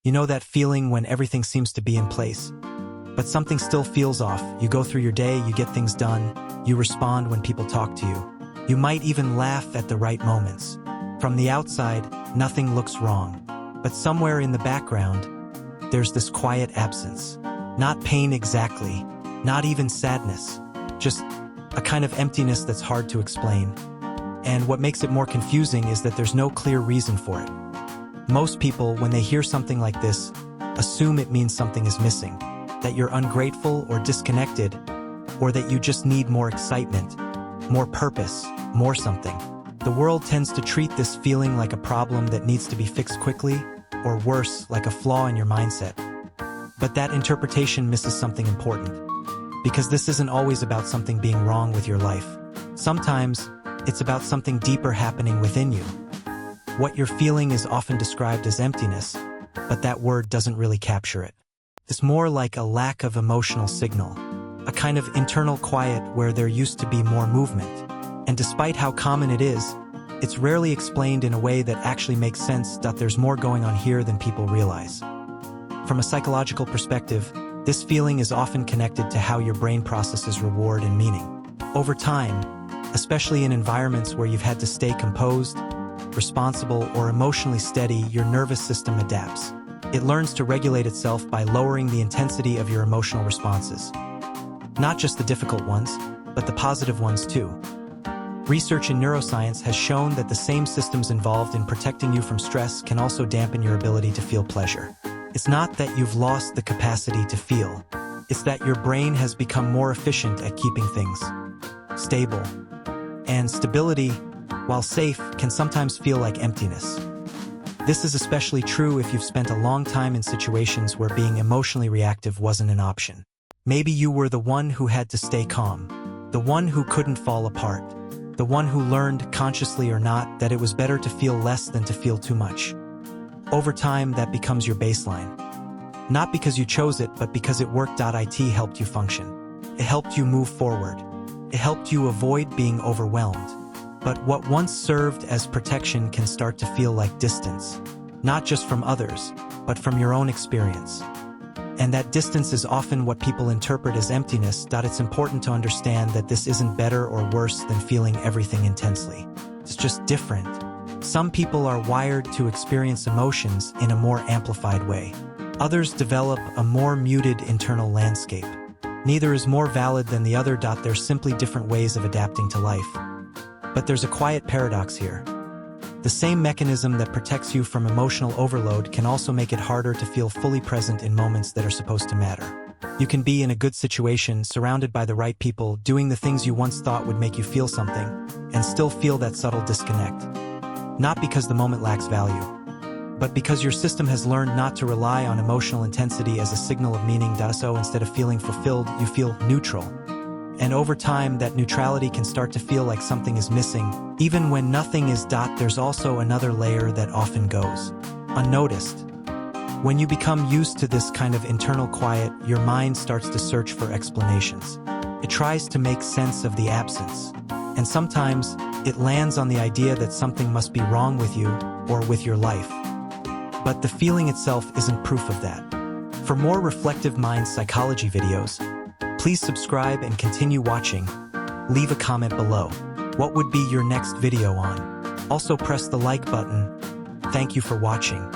You know that feeling when everything seems to be in place, but something still feels off. You go through your day, you get things done, you respond when people talk to you. You might even laugh at the right moments. From the outside, nothing looks wrong. But somewhere in the background, there's this quiet absence. Not pain exactly, not even sadness, just a kind of emptiness that's hard to explain. And what makes it more confusing is that there's no clear reason for it. Most people, when they hear something like this, assume it means something is missing, that you're ungrateful or disconnected, or that you just need more excitement, more purpose, more something. The world tends to treat this feeling like a problem that needs to be fixed quickly, or worse, like a flaw in your mindset. But that interpretation misses something important, because this isn't always about something being wrong with your life. Sometimes, it's about something deeper happening within you. What you're feeling is often described as emptiness, but that word doesn't really capture it. It's more like a lack of emotional signal, a kind of internal quiet where there used to be more movement. And despite how common it is, it's rarely explained in a way that actually makes sense. There's more going on here than people realize. From a psychological perspective, this feeling is often connected to how your brain processes reward and meaning. Over time, especially in environments where you've had to stay composed, responsible, or emotionally steady, your nervous system adapts. It learns to regulate itself by lowering the intensity of your emotional responses. Not just the difficult ones, but the positive ones too. Research in neuroscience has shown that the same systems involved in protecting you from stress can also dampen your ability to feel pleasure. It's not that you've lost the capacity to feel. It's that your brain has become more efficient at keeping things stable. And stability, while safe, can sometimes feel like emptiness. This is especially true if you've spent a long time in situations where being emotionally reactive wasn't an option. Maybe you were the one who had to stay calm, the one who couldn't fall apart, the one who learned, consciously or not, that it was better to feel less than to feel too much. Over time, that becomes your baseline. Not because you chose it, but because it worked. It helped you function. It helped you move forward. It helped you avoid being overwhelmed. But what once served as protection can start to feel like distance, not just from others, but from your own experience. And that distance is often what people interpret as emptiness. It's important to understand that this isn't better or worse than feeling everything intensely. It's just different. Some people are wired to experience emotions in a more amplified way. Others develop a more muted internal landscape. Neither is more valid than the other. They're simply different ways of adapting to life. But there's a quiet paradox here. The same mechanism that protects you from emotional overload can also make it harder to feel fully present in moments that are supposed to matter. You can be in a good situation, surrounded by the right people, doing the things you once thought would make you feel something, and still feel that subtle disconnect. Not because the moment lacks value, but because your system has learned not to rely on emotional intensity as a signal of meaning. So instead of feeling fulfilled, you feel neutral. And over time, that neutrality can start to feel like something is missing, even when nothing is. There's also another layer that often goes unnoticed. When you become used to this kind of internal quiet, your mind starts to search for explanations. It tries to make sense of the absence. And sometimes, it lands on the idea that something must be wrong with you or with your life. But the feeling itself isn't proof of that. For more reflective mind psychology videos, please subscribe and continue watching. Leave a comment below. What would be your next video on? Also press the like button. Thank you for watching.